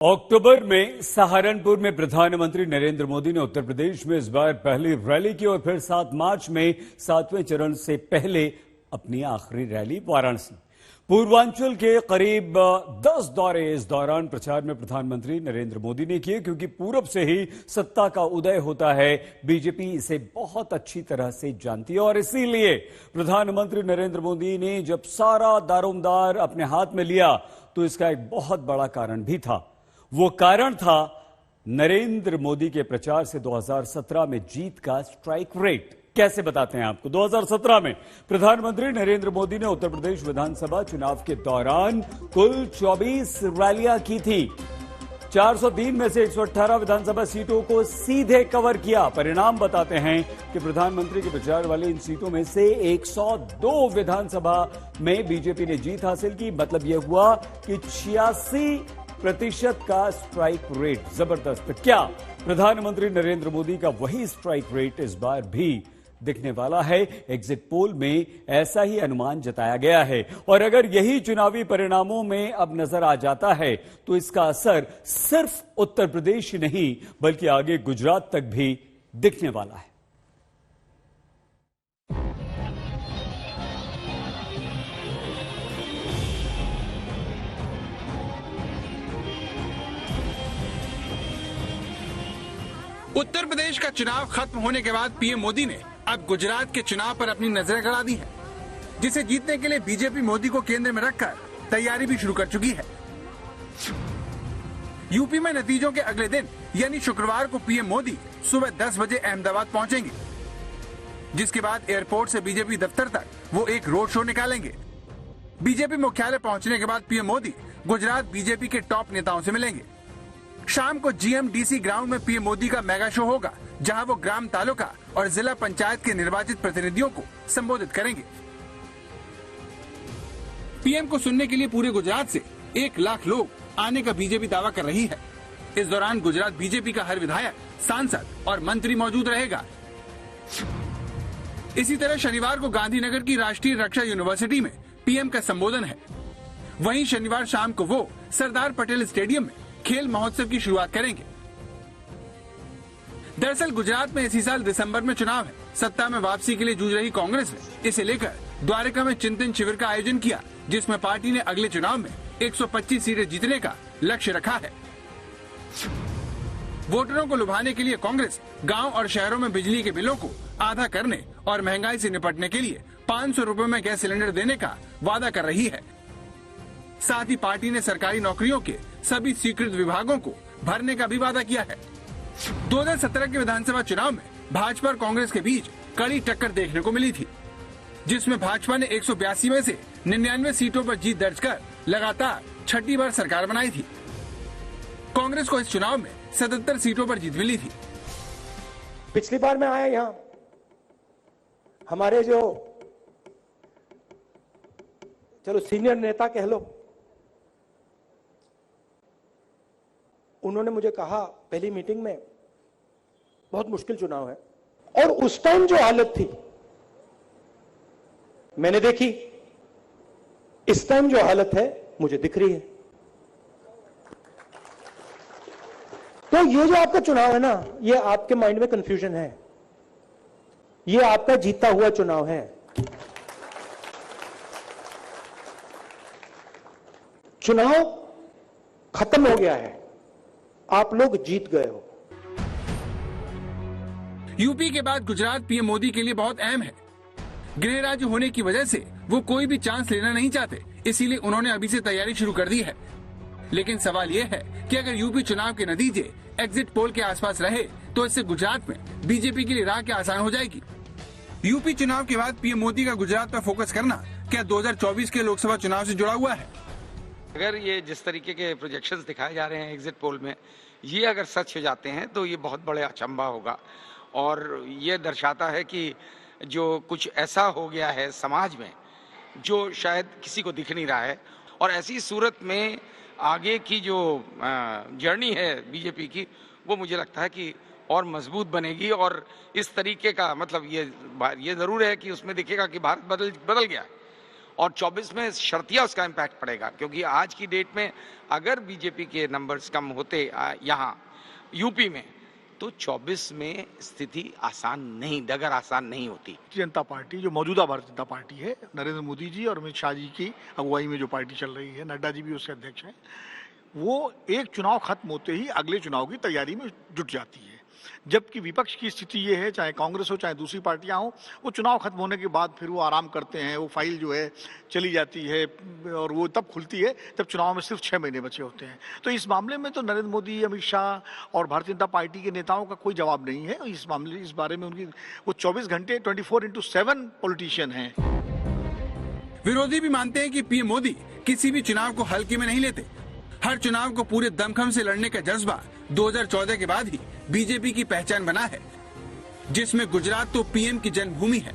अक्टूबर में सहारनपुर में प्रधानमंत्री नरेंद्र मोदी ने उत्तर प्रदेश में इस बार पहली रैली की और फिर 7 मार्च में 7वें चरण से पहले अपनी आखिरी रैली वाराणसी। पूर्वांचल के करीब 10 दौरे इस दौरान प्रचार में प्रधानमंत्री नरेंद्र मोदी ने किए, क्योंकि पूरब से ही सत्ता का उदय होता है। बीजेपी इसे बहुत अच्छी तरह से जानती है और इसीलिए प्रधानमंत्री नरेंद्र मोदी ने जब सारा दारोमदार अपने हाथ में लिया तो इसका एक बहुत बड़ा कारण भी था। वो कारण था नरेंद्र मोदी के प्रचार से 2017 में जीत का स्ट्राइक रेट। कैसे बताते हैं आपको। 2017 में प्रधानमंत्री नरेंद्र मोदी ने उत्तर प्रदेश विधानसभा चुनाव के दौरान कुल 24 रैलियां की थी। 403 में से 118 विधानसभा सीटों को सीधे कवर किया। परिणाम बताते हैं कि प्रधानमंत्री के प्रचार वाली इन सीटों में से 102 विधानसभा में बीजेपी ने जीत हासिल की। मतलब यह हुआ कि 86% का स्ट्राइक रेट। जबरदस्त। क्या प्रधानमंत्री नरेंद्र मोदी का वही स्ट्राइक रेट इस बार भी दिखने वाला है? एग्जिट पोल में ऐसा ही अनुमान जताया गया है और अगर यही चुनावी परिणामों में अब नजर आ जाता है तो इसका असर सिर्फ उत्तर प्रदेश ही नहीं बल्कि आगे गुजरात तक भी दिखने वाला है। उत्तर प्रदेश का चुनाव खत्म होने के बाद पीएम मोदी ने अब गुजरात के चुनाव पर अपनी नजरें गड़ा दी हैं, जिसे जीतने के लिए बीजेपी मोदी को केंद्र में रखकर तैयारी भी शुरू कर चुकी है। यूपी में नतीजों के अगले दिन यानी शुक्रवार को पीएम मोदी सुबह 10 बजे अहमदाबाद पहुंचेंगे, जिसके बाद एयरपोर्ट से बीजेपी दफ्तर तक वो एक रोड शो निकालेंगे। बीजेपी मुख्यालय पहुंचने के बाद पीएम मोदी गुजरात बीजेपी के टॉप नेताओं से मिलेंगे। शाम को जीएमडीसी ग्राउंड में पीएम मोदी का मेगा शो होगा, जहां वो ग्राम तालुका और जिला पंचायत के निर्वाचित प्रतिनिधियों को संबोधित करेंगे। पीएम को सुनने के लिए पूरे गुजरात से 1 लाख लोग आने का बीजेपी दावा कर रही है। इस दौरान गुजरात बीजेपी का हर विधायक, सांसद और मंत्री मौजूद रहेगा। इसी तरह शनिवार को गांधीनगर की राष्ट्रीय रक्षा यूनिवर्सिटी में पीएम का संबोधन है। वहीं शनिवार शाम को वो सरदार पटेल स्टेडियम में खेल महोत्सव की शुरुआत करेंगे। दरअसल गुजरात में इसी साल दिसंबर में चुनाव है। सत्ता में वापसी के लिए जूझ रही कांग्रेस ने इसे लेकर द्वारका में चिंतन शिविर का आयोजन किया, जिसमें पार्टी ने अगले चुनाव में 125 सीटें जीतने का लक्ष्य रखा है। वोटरों को लुभाने के लिए कांग्रेस गांव और शहरों में बिजली के बिलों को आधा करने और महंगाई से निपटने के लिए 500 रुपए में गैस सिलेंडर देने का वादा कर रही है। साथ ही पार्टी ने सरकारी नौकरियों के सभी स्वीकृत विभागों को भरने का भी वादा किया है। 2017 के विधानसभा चुनाव में भाजपा और कांग्रेस के बीच कड़ी टक्कर देखने को मिली थी, जिसमें भाजपा ने 182 में से 99 सीटों पर जीत दर्ज कर लगातार 6ठी बार सरकार बनाई थी। कांग्रेस को इस चुनाव में 77 सीटों पर जीत मिली थी। पिछली बार मैं आया यहाँ, हमारे जो चलो सीनियर नेता कह लो, उन्होंने मुझे कहा पहली मीटिंग में बहुत मुश्किल चुनाव है, और उस टाइम जो हालत थी मैंने देखी, इस टाइम जो हालत है मुझे दिख रही है। तो ये जो आपका चुनाव है ना, ये आपके माइंड में कंफ्यूजन है, ये आपका जीता हुआ चुनाव है। चुनाव खत्म हो गया है, आप लोग जीत गए हो। यूपी के बाद गुजरात पीएम मोदी के लिए बहुत अहम है। गृह राज्य होने की वजह से वो कोई भी चांस लेना नहीं चाहते, इसीलिए उन्होंने अभी से तैयारी शुरू कर दी है। लेकिन सवाल ये है कि अगर यूपी चुनाव के नतीजे एग्जिट पोल के आसपास रहे तो इससे गुजरात में बीजेपी के लिए राह क्या आसान हो जाएगी। यूपी चुनाव के बाद पीएम मोदी का गुजरात पर फोकस करना क्या 2024 के लोकसभा चुनाव से जुड़ा हुआ है? अगर ये जिस तरीके के प्रोजेक्शंस दिखाए जा रहे हैं एग्जिट पोल में, ये अगर सच हो जाते हैं तो ये बहुत बड़े अचंभा होगा और ये दर्शाता है कि जो कुछ ऐसा हो गया है समाज में जो शायद किसी को दिख नहीं रहा है। और ऐसी सूरत में आगे की जो जर्नी है बीजेपी की, वो मुझे लगता है कि और मजबूत बनेगी। और इस तरीके का मतलब ये ज़रूर है कि उसमें दिखेगा कि भारत बदल गया और 24 में शर्तिया उसका इम्पैक्ट पड़ेगा, क्योंकि आज की डेट में अगर बीजेपी के नंबर्स कम होते यहाँ यूपी में, तो 24 में स्थिति आसान नहीं, डगर आसान नहीं होती। भारतीय जनता पार्टी, जो मौजूदा भारतीय जनता पार्टी है, नरेंद्र मोदी जी और अमित शाह जी की अगुवाई में जो पार्टी चल रही है, नड्डा जी भी उसके अध्यक्ष हैं, वो एक चुनाव खत्म होते ही अगले चुनाव की तैयारी में जुट जाती है। जबकि विपक्ष की स्थिति ये है, चाहे कांग्रेस हो चाहे दूसरी पार्टियां हो, वो चुनाव खत्म होने के बाद फिर वो आराम करते हैं, वो फाइल जो है चली जाती है और वो तब खुलती है जब चुनाव में सिर्फ 6 महीने बचे होते हैं। तो इस मामले में तो नरेंद्र मोदी, अमित शाह और भारतीय जनता पार्टी के नेताओं का कोई जवाब नहीं है। इस बारे में उनकी वो 24 घंटे 24/7 पॉलिटिशियन हैं। विरोधी भी मानते हैं कि पीएम मोदी किसी भी चुनाव को हल्के में नहीं लेते। हर चुनाव को पूरे दमखम से लड़ने का जज्बा 2014 के बाद ही बीजेपी की पहचान बना है, जिसमें गुजरात तो पीएम की जन्मभूमि है।